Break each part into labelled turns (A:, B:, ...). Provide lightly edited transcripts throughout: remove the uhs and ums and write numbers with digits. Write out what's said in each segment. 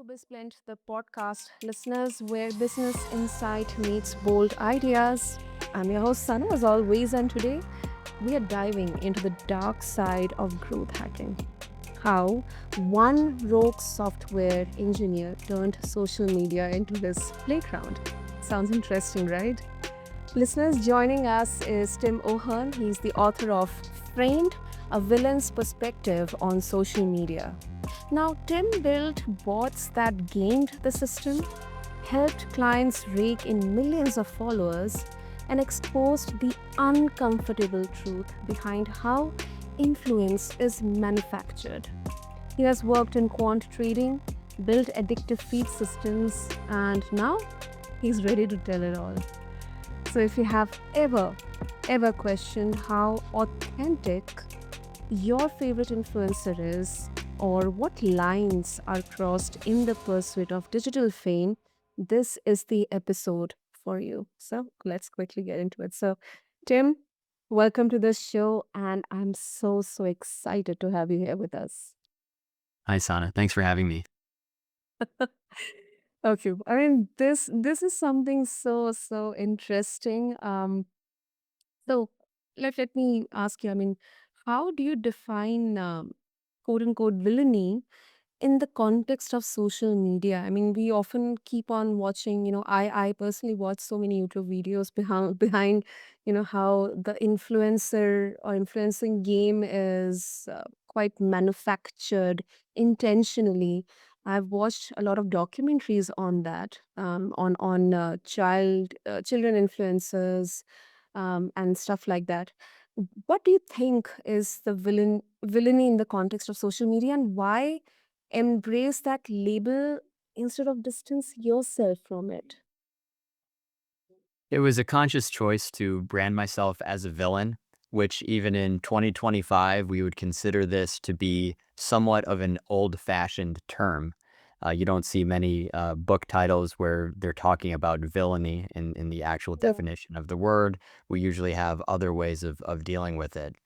A: BizBlend, the podcast listeners where business insight meets bold ideas. I'm your host, Sana, as always, and today we are diving into the dark side of growth hacking. How one rogue software engineer turned social media into his playground. Sounds interesting, right? Listeners, joining us is Tim O'Hearn. He's the author of Framed, a Villain's Perspective on Social Media. Now, Tim built bots that gamed the system, helped clients rake in millions of followers, and exposed the uncomfortable truth behind how influence is manufactured. He has worked in quant trading, built addictive feed systems, and now he's ready to tell it all. So, if you have ever questioned how authentic your favorite influencer is, or what lines are crossed in the pursuit of digital fame, this is the episode for you. So let's quickly get into it. So, Tim, welcome to the show, and I'm so excited to have you here with us.
B: Hi, Sana. Thanks for having me.
A: Okay, I mean this is something so interesting. So let me ask you. I mean, how do you define quote unquote villainy in the context of social media? I mean, we often keep on watching, I personally watch so many YouTube videos behind, how the influencer or influencing game is quite manufactured intentionally. I've watched a lot of documentaries on that, on children influencers, and stuff like that. What do you think is the villainy in the context of social media, and why embrace that label instead of distance yourself from it?
B: It was a conscious choice to brand myself as a villain, which even in 2025, we would consider this to be somewhat of an old-fashioned term. You don't see many book titles where they're talking about villainy in the actual
A: Yeah.
B: definition of the word. We usually have other ways of dealing with it.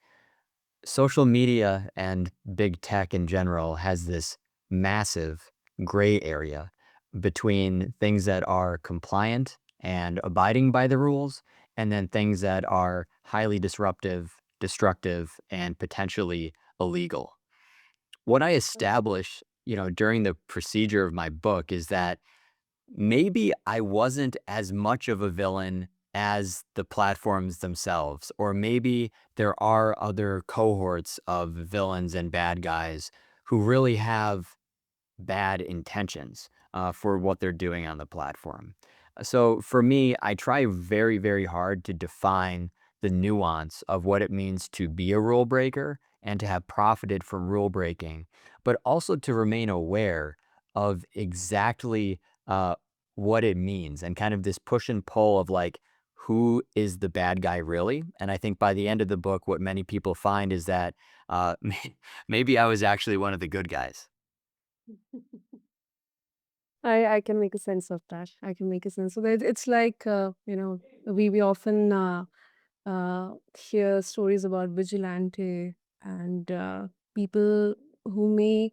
B: Social media and big tech in general has this massive gray area between things that are compliant and abiding by the rules, and then things that are highly disruptive, destructive, and potentially illegal. What I establish, during the procedure of my book is that maybe I wasn't as much of a villain as the platforms themselves, or maybe there are other cohorts of villains and bad guys who really have bad intentions for what they're doing on the platform. So for me, I try very hard to define the nuance of what it means to be a rule breaker and to have profited from rule breaking, but also to remain aware of exactly uh, what it means and kind of this push and pull of like, who is the bad guy really? And I think by the end of the book, what many people find is that uh, maybe I was actually one of the good guys.
A: I can make a sense of that. I can make a sense of that. It's like, we often hear stories about vigilante and people who may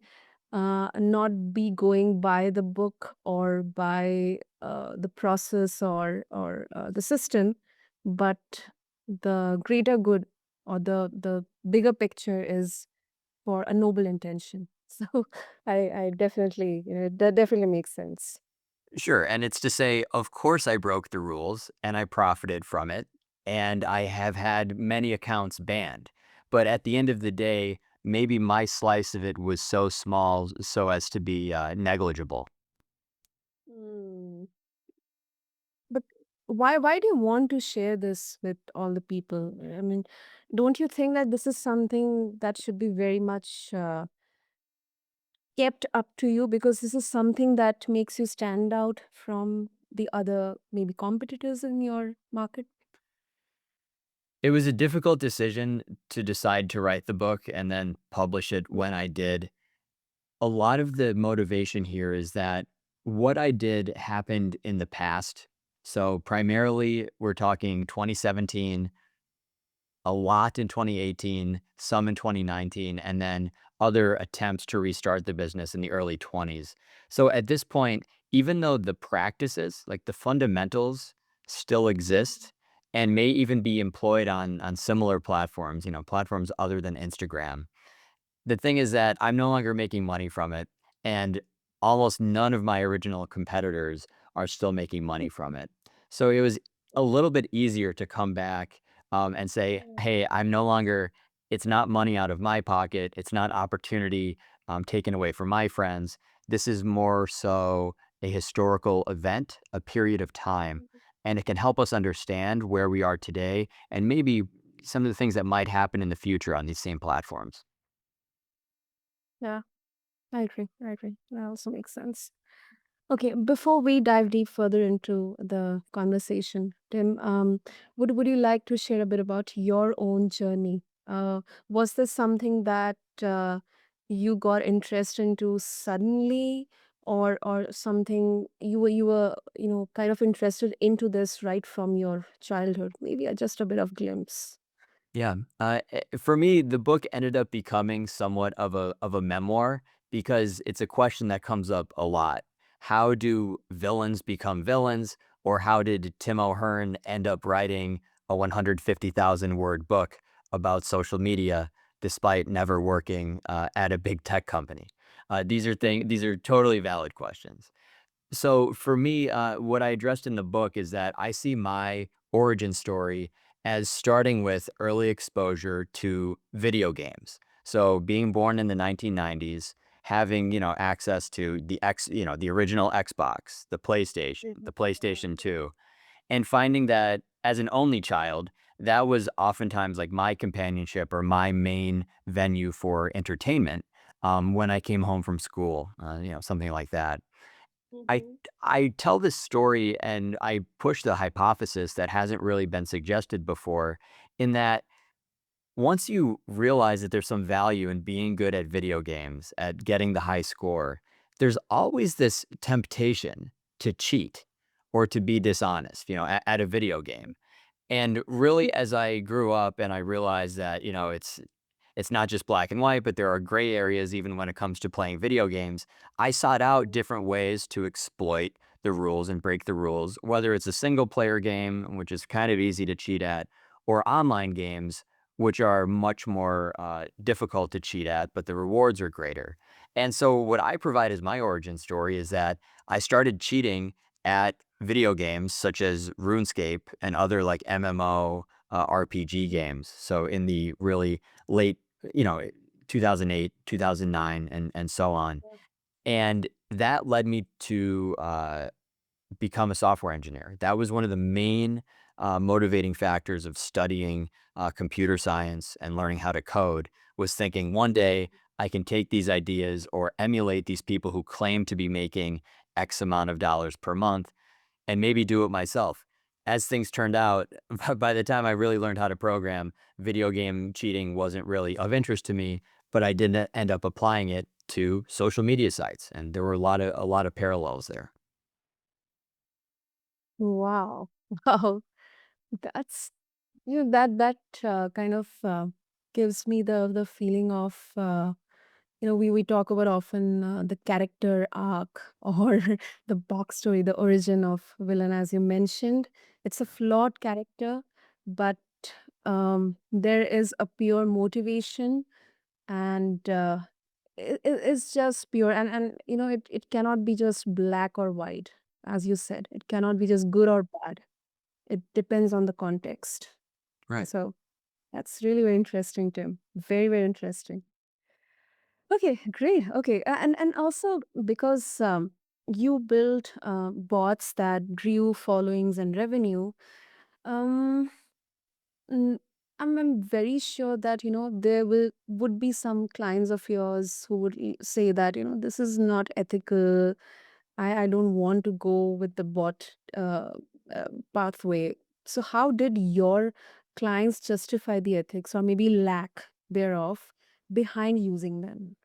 A: not be going by the book or by the process or the system, but the greater good or the bigger picture is for a noble intention. So I definitely, that definitely makes sense.
B: Sure, and it's to say, of course I broke the rules and I profited from it, and I have had many accounts banned. But at the end of the day, maybe my slice of it was so small so as to be negligible.
A: Mm. But why do you want to share this with all the people? I mean, don't you think that this is something that should be very much kept up to you, because this is something that makes you stand out from the other maybe competitors in your market?
B: It was a difficult decision to decide to write the book and then publish it when I did. A lot of the motivation here is that what I did happened in the past. So primarily, we're talking 2017, a lot in 2018, some in 2019, and then other attempts to restart the business in the early 20s. So at this point, even though the practices, like the fundamentals, still exist and may even be employed on similar platforms, platforms other than Instagram, the thing is that I'm no longer making money from it, and almost none of my original competitors are still making money from it. So it was a little bit easier to come back, and say, "Hey, I'm no longer it's not money out of my pocket. It's not opportunity, taken away from my friends. This is more so a historical event, a period of time, and it can help us understand where we are today and maybe some of the things that might happen in the future on these same platforms."
A: Yeah, I agree. I agree. That also makes sense. Okay, before we dive deep further into the conversation, Tim, would you like to share a bit about your own journey? Was this something that you got interest into suddenly, or something you were kind of interested into this right from your childhood? Maybe just a bit of glimpse.
B: Yeah, for me, the book ended up becoming somewhat of a memoir because it's a question that comes up a lot. How do villains become villains, or how did Tim O'Hearn end up writing a 150,000 word book about social media despite never working at a big tech company? These are totally valid questions. So for me, what I addressed in the book is that I see my origin story as starting with early exposure to video games. So being born in the 1990s, having, access to the original Xbox, the PlayStation 2, and finding that as an only child, that was oftentimes like my companionship or my main venue for entertainment, when I came home from school, something like that. I
A: Mhm.
B: I tell this story and I push the hypothesis that hasn't really been suggested before, in that once you realize that there's some value in being good at video games, at getting the high score, there's always this temptation to cheat or to be dishonest, at a video game. And really, as I grew up and I realized that, it's not just black and white, but there are gray areas even when it comes to playing video games. I sought out different ways to exploit the rules and break the rules, whether it's a single player game, which is kind of easy to cheat at, or online games, which are much more difficult to cheat at, but the rewards are greater. And so, what I provide as my origin story is that I started cheating at video games such as RuneScape and other like MMO RPG games. So, in the really late, you know, 2008, 2009, and so on. And that led me to become a software engineer. That was one of the main motivating factors of studying computer science and learning how to code, was thinking one day I can take these ideas or emulate these people who claim to be making X amount of dollars per month and maybe do it myself. As things turned out, by the time I really learned how to program, video game cheating wasn't really of interest to me, but I didn't end up applying it to social media sites, and there were a lot of parallels there.
A: Wow. Wow. That's that kind of gives me the feeling of we talk about often the character arc or the backstory, the origin of villain, as you mentioned. It's a flawed character, but there is a pure motivation, and it's just pure, and it cannot be just black or white, as you said. It cannot be just good or bad. It depends on the context.
B: Right.
A: So that's really very interesting, Tim. Very, very interesting. Okay, great. Okay, and also because you built bots that grew followings and revenue. Um, mm, I'm very sure that there would be some clients of yours who would say that this is not ethical. I don't want to go with the bot uh, pathway. So how did your clients justify the ethics or maybe lack thereof behind using them?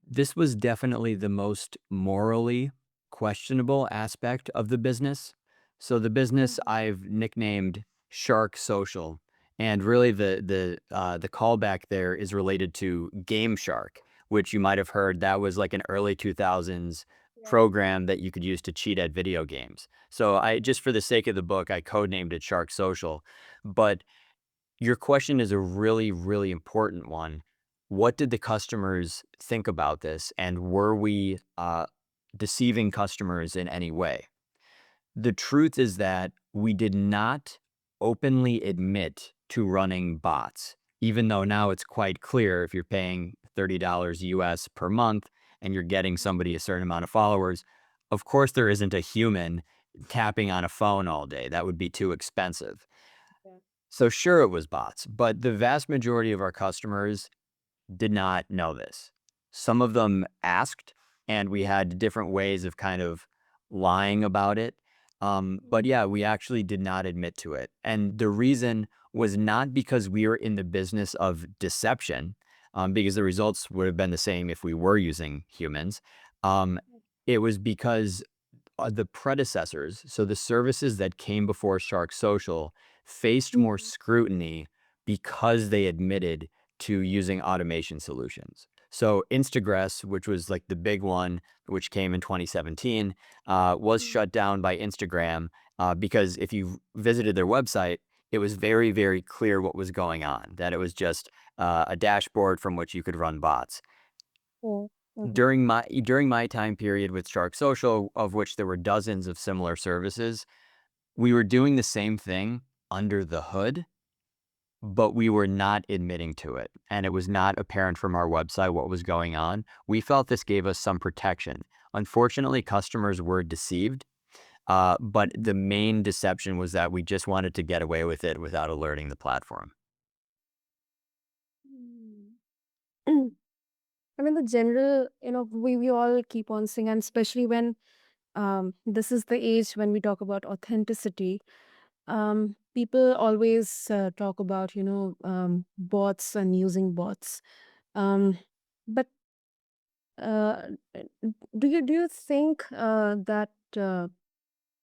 B: This was definitely the most morally questionable aspect of the business. So the business
A: Mhm.
B: I've nicknamed Shark Social, And really the callback there is related to Game Shark, which you might have heard that was like an early 2000s
A: Yeah.
B: program that you could use to cheat at video games. So I just for the sake of the book, I codenamed it Shark Social. But your question is a really, really important one. What did the customers think about this? And were we deceiving customers in any way? The truth is that we did not openly admit to running bots, even though now it's quite clear if you're paying $30 US per month and you're getting somebody a certain amount of followers, of course there isn't a human tapping on a phone all day. That would be too expensive.
A: Yeah.
B: So sure it was bots, but the vast majority of our customers did not know this. Some of them asked, and we had different ways of kind of lying about it. But yeah, we actually did not admit to it. And the reason was not because we were in the business of deception, because the results would have been the same if we were using humans. Um, it was because the predecessors, so the services that came before Shark Social, faced more
A: Mhm.
B: scrutiny because they admitted to using automation solutions. So Instagress, which was like the big one, which came in 2017, was
A: Mhm.
B: shut down by Instagram because if you visited their website, it was very, very clear what was going on, that it was just a dashboard from which you could run bots.
A: Mhm. Mhm.
B: During my time period with Shark Social, of which there were dozens of similar services, we were doing the same thing under the hood, but we were not admitting to it, and it was not apparent from our website what was going on. We felt this gave us some protection. Unfortunately, customers were deceived, but the main deception was that we just wanted to get away with it without alerting the platform.
A: Mm. I mean, the general, we all keep on saying, and especially when this is the age when we talk about authenticity. People always talk about, bots and using bots. Um, but uh, do you think that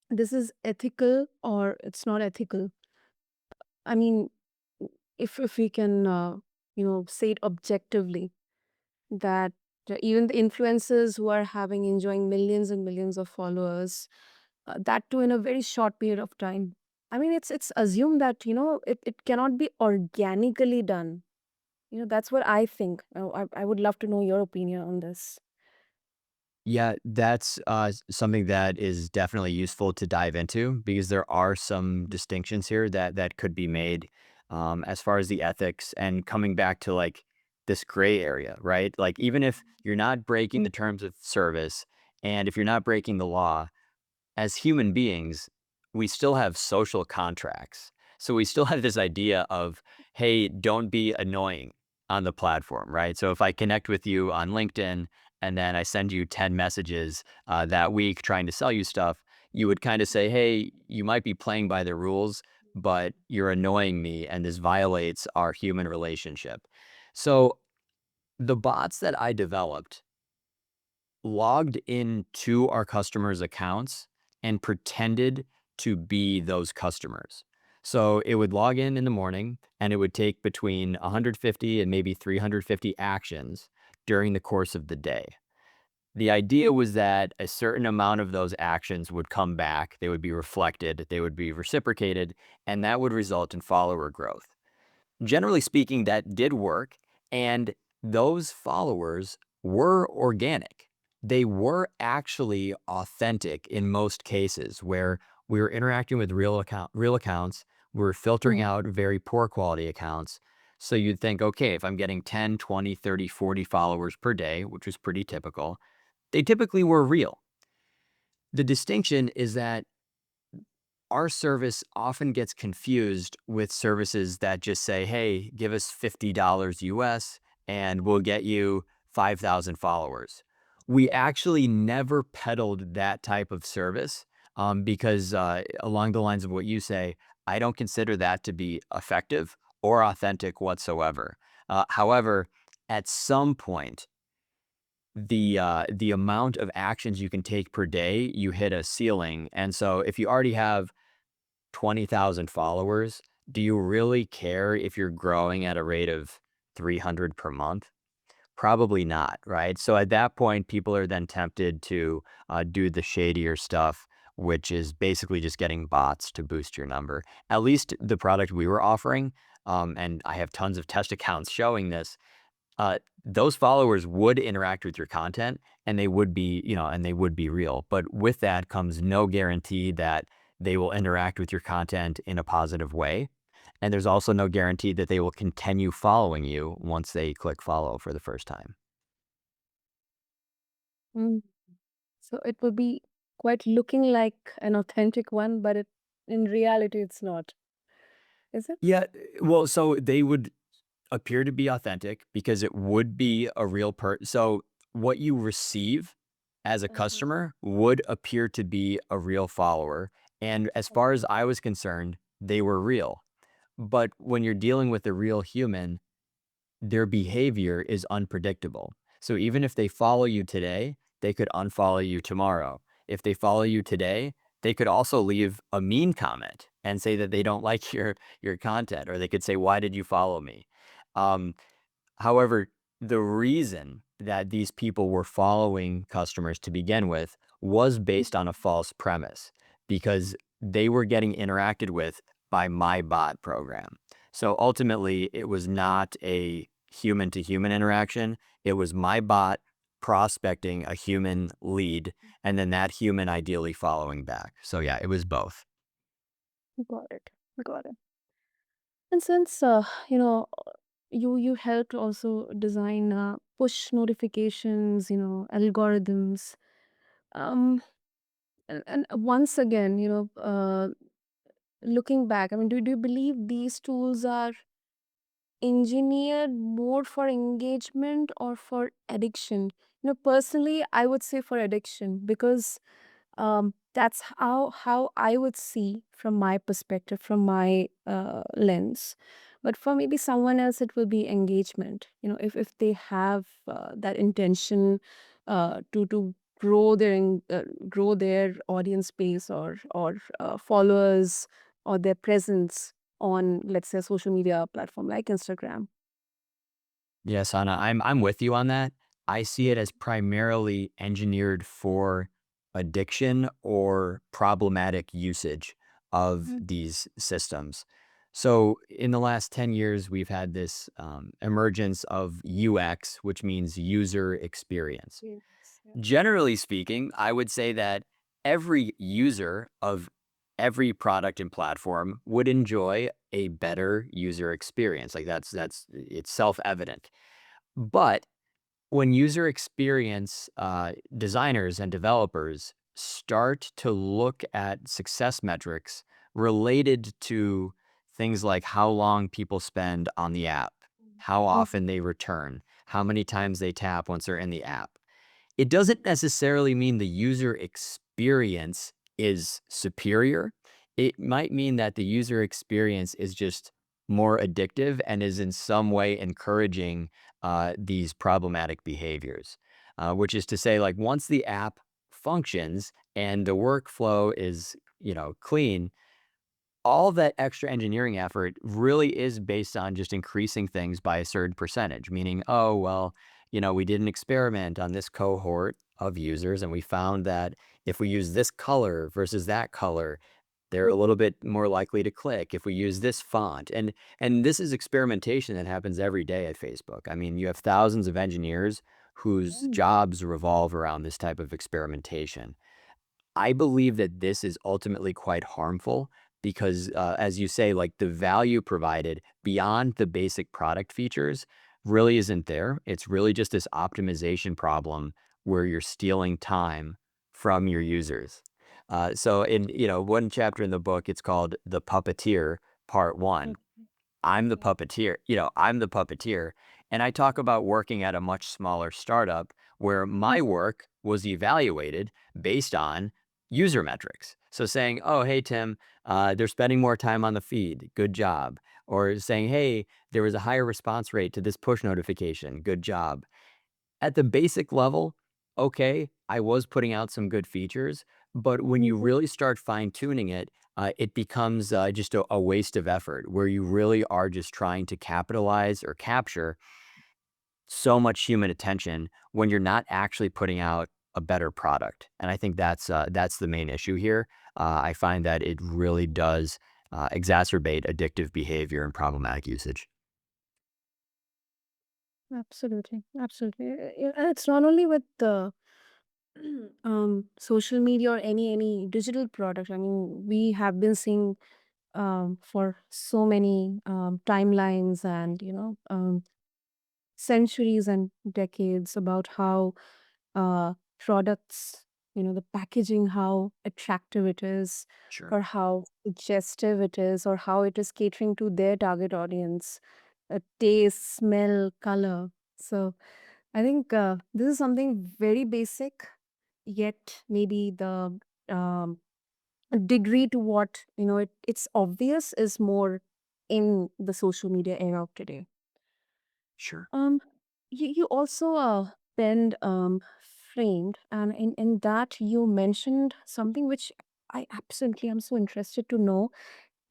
A: this is ethical or it's not ethical? I mean, if we can, say it objectively, that even the influencers who are having enjoying millions and millions of followers, that too in a very short period of time. I mean, it's assumed that it cannot be organically done. That's what I think. I would love to know your opinion on this.
B: Yeah, that's something that is definitely useful to dive into because there are some distinctions here that could be made as far as the ethics and coming back to like this gray area, right? Like even if you're not breaking the terms of service and if you're not breaking the law, as human beings, we still have social contracts. So we still have this idea of, hey, don't be annoying on the platform, right? So if I connect with you on LinkedIn and then I send you 10 messages that week trying to sell you stuff, you would kind of say, hey, you might be playing by the rules, but you're annoying me and this violates our human relationship. So the bots that I developed logged into our customers' accounts and pretended to be those customers. So it would log in the morning and it would take between 150 and maybe 350 actions during the course of the day. The idea was that a certain amount of those actions would come back, they would be reflected, they would be reciprocated, and that would result in follower growth. Generally speaking, that did work, and those followers were organic. They were actually authentic in most cases where we were interacting with real accounts, we were filtering
A: Mm.
B: out very poor quality accounts. So you'd think, okay, if I'm getting 10, 20, 30, 40 followers per day, which was pretty typical, they typically were real. The distinction is that our service often gets confused with services that just say, "Hey, give us $50 US and we'll get you 5,000 followers." We
A: Yeah.
B: actually never peddled that type of service because along the lines of what you say, I don't consider that to be effective or authentic whatsoever. However, at some point, the amount of actions you can take per day, you hit a ceiling. And so if you already have 20,000 followers, Do you really care if you're growing at a rate of 300 per month? Probably not, right? So at that point, people are then tempted to do the shadier stuff, which is basically just getting bots to boost your number. At least the product we were offering, and I have tons of test accounts showing this, those followers would interact with your content and they would be, and they would be real. But with that comes no guarantee that they will interact with your content in a positive way. And there's also no guarantee that they will continue following you once they click follow for the first time.
A: Mm. So it will be quite looking like an authentic one, but in reality, it's not, is it?
B: Yeah, well, so they would appear to be authentic because it would be a real so what you receive as a
A: Mhm.
B: customer would appear to be a real follower, and as far as I was concerned, they were real. But when you're dealing with a real human, their behavior is unpredictable. So even if they follow you today, they could unfollow you tomorrow. If they follow you today, they could also leave a mean comment and say that they don't like your content, or they could say, "Why did you follow me?" Um, However, the reason that these people were following customers to begin with was based on a false premise because they were getting interacted with by my bot program. So ultimately, it was not a human to human interaction. It was my bot prospecting a human lead and then that human ideally following back. So yeah, it was both.
A: Got it. Got it. And since you helped also design push notifications, algorithms. Um, and once again, looking back, I mean, do you believe these tools are engineered more for engagement or for addiction? Personally, I would say for addiction because that's how I would see from my perspective, from my lens. But for maybe someone else, it will be engagement. If they have that intention to grow their audience base or followers or their presence on, let's say, a social media platform like Instagram.
B: Yes, Anna, I'm with you on that. I see it as primarily engineered for addiction or problematic usage of
A: Mhm.
B: these systems. So in the last 10 years, we've had this emergence of UX, which means user experience.
A: Yes. Yeah.
B: Generally speaking, I would say that every user of every product and platform would enjoy a better user experience. Like that's it's self-evident. But when user experience designers and developers start to look at success metrics related to things like how long people spend on the app, how
A: Mhm.
B: often they return, how many times they tap once they're in the app, it doesn't necessarily mean the user experience is superior. It might mean that the user experience is just more addictive and is in some way encouraging these problematic behaviors, which is to say, like once the app functions and the workflow is, clean, all that extra engineering effort really is based on just increasing things by a certain percentage, meaning, oh, well, we did an experiment on this cohort of users and we found that if we use this color versus that color, they're a little bit more likely to click if we use this font. And this is experimentation that happens every day at Facebook. I mean, you have thousands of engineers whose
A: Mhm.
B: jobs revolve around this type of experimentation. I believe that this is ultimately quite harmful because, as you say, like the value provided beyond the basic product features really isn't there. It's really just this optimization problem where you're stealing time from your users. So in, one chapter in the book, it's called The Puppeteer Part One.
A: Okay. Yeah.
B: I'm the puppeteer. And I talk about working at a much smaller startup where my
A: Mhm.
B: work was evaluated based on user metrics. So saying, oh, hey, Tim, they're spending more time on the feed. Good job. Or saying, hey, there was a higher response rate to this push notification. Good job. At the basic level, okay, I was putting out some good features, but when you
A: Mhm.
B: really start fine tuning it, it becomes just a waste of effort where you really are just trying to capitalize or capture so much human attention when you're not actually putting out a better product. And I think that's the main issue here. I find that it really does exacerbate addictive behavior and problematic usage.
A: Absolutely, absolutely. And it's not only with the social media or any digital product. I mean, we have been seeing for so many timelines and centuries and decades about how products, the packaging, how attractive it is,
B: Sure.
A: or how suggestive it is, or how it is catering to their target audience, taste, smell, color. So I think this is something very basic, yet maybe the um, degree to what it's obvious is more in the social media era of today.
B: Sure.
A: Um, you also penned framed, and in that you mentioned something which I absolutely am so interested to know: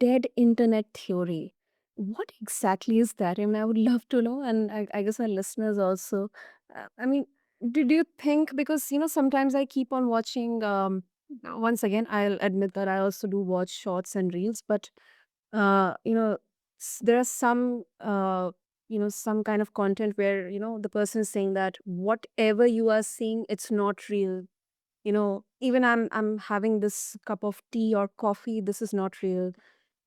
A: dead internet theory. What exactly is that? I mean, I would love to know, and I guess our listeners also. I mean, did you think, because sometimes I keep on watching. Once again, I'll admit that I also do watch shorts and reels, but uh, you know, there are some kind of content where the person is saying that whatever you are seeing, it's not real. Even I'm having this cup of tea or coffee, this is not real.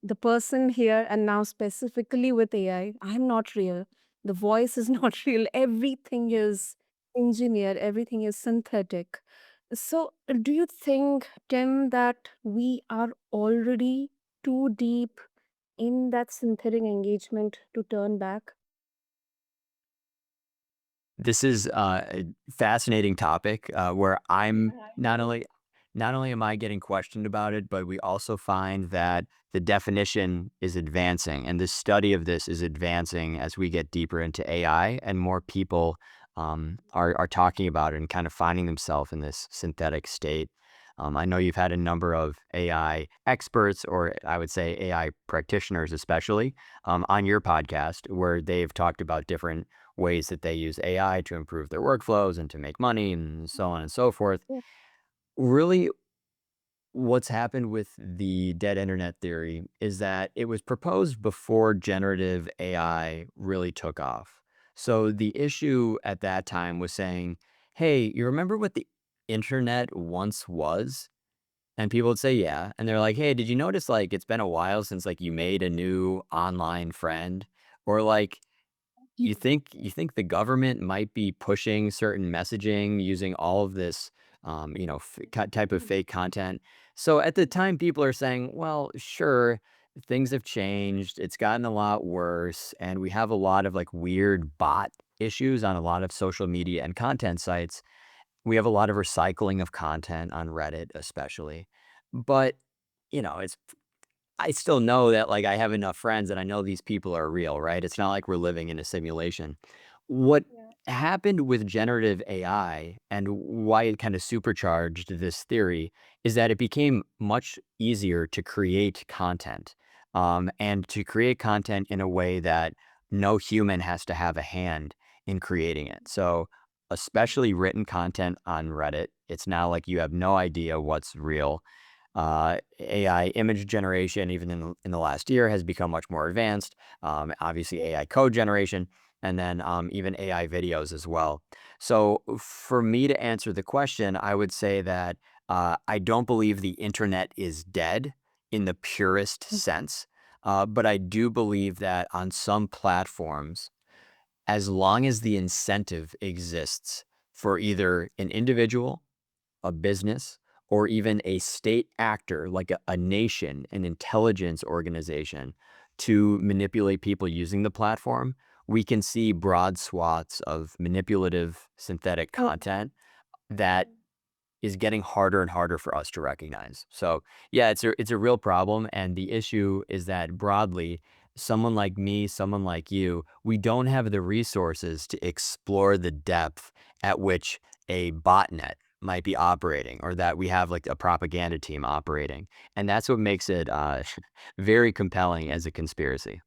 A: The person here, and now specifically with AI, I'm not real. The voice is not real. Everything is engineered, everything is synthetic. So, do you think, Tim, that we are already too deep in that synthetic engagement to turn back?
B: This is a fascinating topic where I'm
A: Yeah, I
B: not
A: know.
B: only not only am I getting questioned about it, but we also find that the definition is advancing, and the study of this is advancing as we get deeper into AI, and more people are talking about it and kind of finding themselves in this synthetic state. I know you've had a number of AI experts, or I would say AI practitioners, especially on your podcast, where they've talked about different ways that they use AI to improve their workflows and to make money and so on and so forth.
A: Yeah.
B: Really, what's happened with the dead internet theory is that it was proposed before generative AI really took off. So the issue at that time was saying, hey, you remember what the internet once was? And people would say, yeah. And they're like, hey, did you notice like it's been a while since like you made a new online friend? Or like, you think the government might be pushing certain messaging using all of this, type of fake content. So at the time, people are saying, well, sure, things have changed. It's gotten a lot worse, and we have a lot of like weird bot issues on a lot of social media and content sites. We have a lot of recycling of content on Reddit, especially. But it's I still know that, like, I have enough friends and I know these people are real, right? It's not like we're living in a simulation. What
A: Yeah.
B: happened with generative AI and why it kind of supercharged this theory is that it became much easier to create content, and to create content in a way that no human has to have a hand in creating it. So, especially written content on Reddit, it's now like you have no idea what's real. AI image generation, even in the last year, has become much more advanced. Obviously, AI code generation, and then even AI videos as well. So, for me to answer the question, I would say that I don't believe the internet is dead in the purest sense, but I do believe that on some platforms, as long as the incentive exists for either an individual, a business, or even a state actor like a nation, an intelligence organization to manipulate people using the platform, we can see broad swaths of manipulative synthetic
A: Oh,
B: content that is getting harder and harder for us to recognize. So, yeah, it's a real problem, and the issue is that broadly, someone like me, someone like you, we don't have the resources to explore the depth at which a botnet might be operating or that we have like a propaganda team operating. And that's what makes it very compelling as a conspiracy.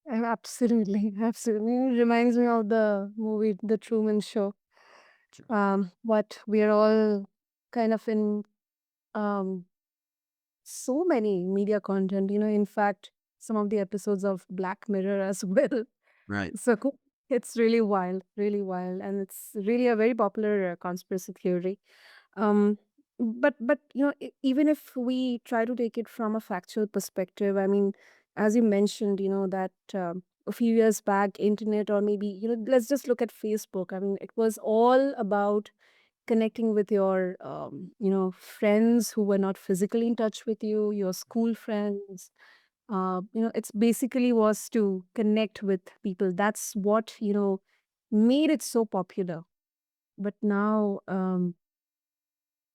A: Absolutely, absolutely. It reminds me of the movie The Truman Show. What we are all kind of in um so many media content, in fact, some of the episodes of Black Mirror as well.
B: Right.
A: So it's really wild, and it's really a very popular conspiracy theory. Um, but even if we try to take it from a factual perspective, I mean, as you mentioned, that a few years back, internet, or maybe let's just look at Facebook. I mean, it was all about connecting with your friends who were not physically in touch with you, your school friends. It's basically was to connect with people. That's what made it so popular. But now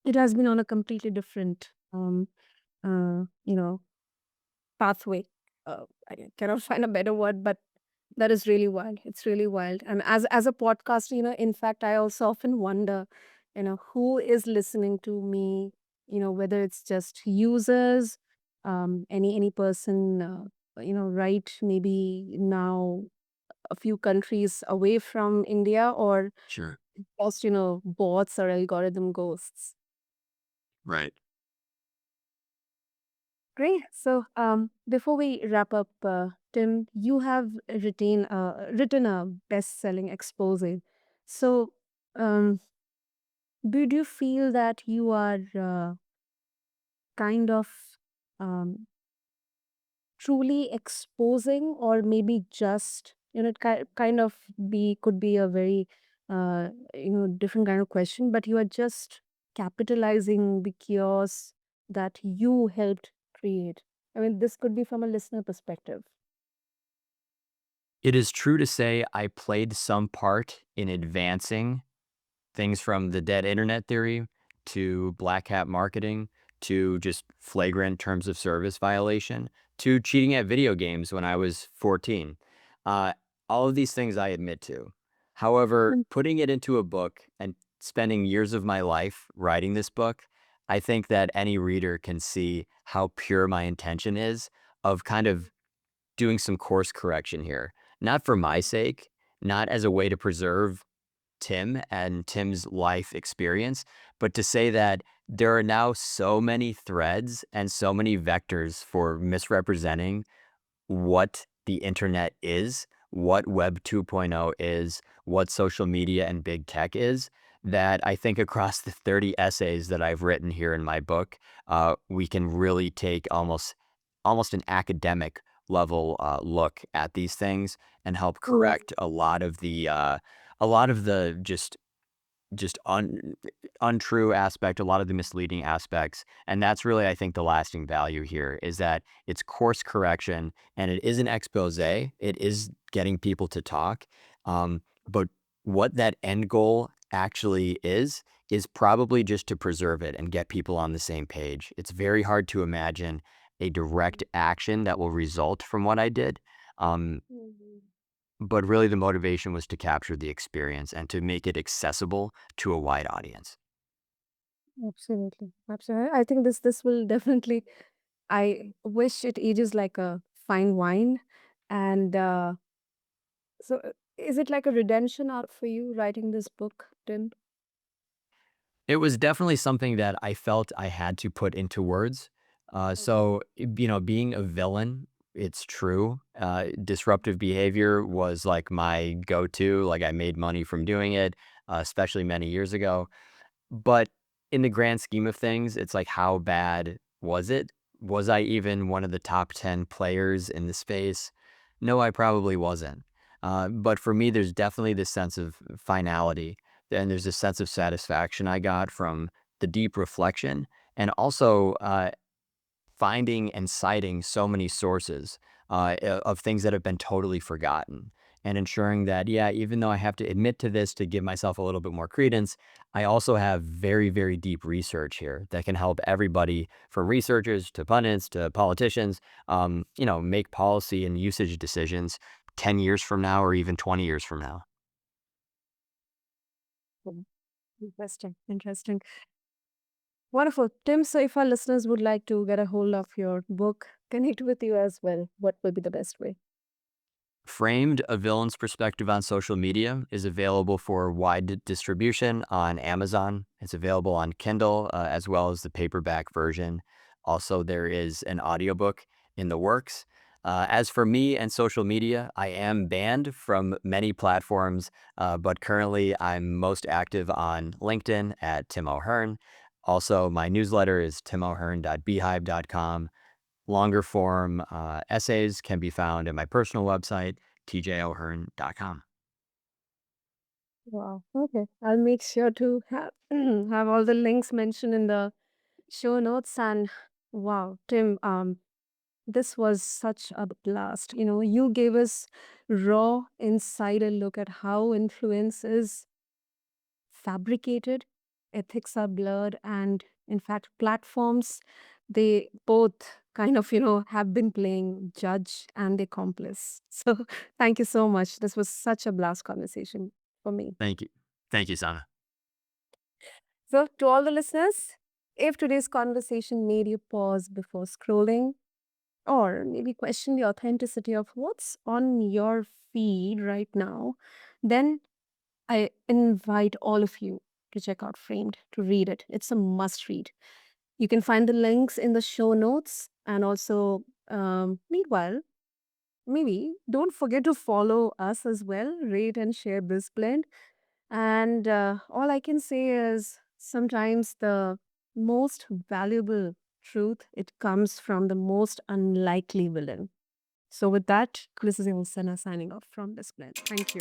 A: it has been on a completely different uh, you know pathway. I cannot find a better word, but that is really wild. It's really wild. And as a podcaster, in fact, I also often wonder, who is listening to me, whether it's just users, any person, right, maybe now a few countries away from India, or
B: Sure.
A: just, bots or algorithm ghosts.
B: Right.
A: Great. So, before we wrap up, Tim, you have written a best-selling expose. So, um, do you feel that you are kind of um, truly exposing, or maybe just it kind of be could be a very different kind of question, but you are just capitalizing the chaos that you helped create. I mean, this could be from a listener perspective.
B: It is true to say I played some part in advancing things from the dead internet theory to black hat marketing to just flagrant terms of service violation to cheating at video games when I was 14. Uh, all of these things I admit to. However,
A: Mm.
B: putting it into a book and spending years of my life writing this book, I think that any reader can see how pure my intention is of kind of doing some course correction here. Not for my sake, not as a way to preserve Tim and Tim's life experience, but to say that there are now so many threads and so many vectors for misrepresenting what the internet is, what Web 2.0 is, what social media and big tech is, that I think across the 30 essays that I've written here in my book, we can really take almost an academic level look at these things and help
A: Mm.
B: correct a lot of the just untrue aspect, a lot of the misleading aspects, and that's really, I think, the lasting value here is that it's course correction and it is an expose. It is getting people to talk, but what that end goal actually is probably just to preserve it and get people on the same page. It's very hard to imagine a direct action that will result from what I did. Um,
A: Mhm.
B: but really the motivation was to capture the experience and to make it accessible to a wide audience.
A: Absolutely, absolutely. I think this will definitely. I wish it ages like a fine wine, and is it like a redemption arc for you writing this book, Tim?
B: It was definitely something that I felt I had to put into words.
A: Mhm.
B: Being a villain, it's true. Disruptive behavior was like my go-to. Like I made money from doing it, especially many years ago. But in the grand scheme of things, it's like, how bad was it? Was I even one of the top 10 players in the space? No, I probably wasn't. But for me, there's definitely this sense of finality. And there's a sense of satisfaction I got from the deep reflection and also finding and citing so many sources of things that have been totally forgotten and ensuring that, yeah, even though I have to admit to this to give myself a little bit more credence, I also have very, very deep research here that can help everybody from researchers to pundits to politicians, make policy and usage decisions 10 years from now or even 20 years from now.
A: Interesting. Interesting. Wonderful. Tim, so if our listeners would like to get a hold of your book, connect with you as well, what would be the best way?
B: Framed: A Villain's Perspective on Social Media is available for wide distribution on Amazon. It's available on Kindle as well as the paperback version. Also, there is an audiobook in the works. As for me and social media, I am banned from many platforms, but currently I'm most active on LinkedIn at Tim O'Hearn. Also, my newsletter is timohearn.beehive.com. Longer form essays can be found at my personal website, tjohearn.com.
A: Wow. Okay. I'll make sure to have have all the links mentioned in the show notes. And wow, Tim, this was such a blast. You gave us raw insider look at how influence is fabricated, ethics are blurred, and in fact, platforms, they both kind of, have been playing judge and accomplice. So thank you so much. This was such a blast conversation for me.
B: Thank you. Thank you, Sana.
A: So, to all the listeners, if today's conversation made you pause before scrolling, or maybe question the authenticity of what's on your feed right now, then I invite all of you to check out Framed, to read it. It's a must read. You can find the links in the show notes. And also, meanwhile, maybe don't forget to follow us as well, rate and share BizBlend. And all I can say is sometimes the most valuable truth, it comes from the most unlikely villain. So with that, this is Sana signing off from BizBlend. Thank you.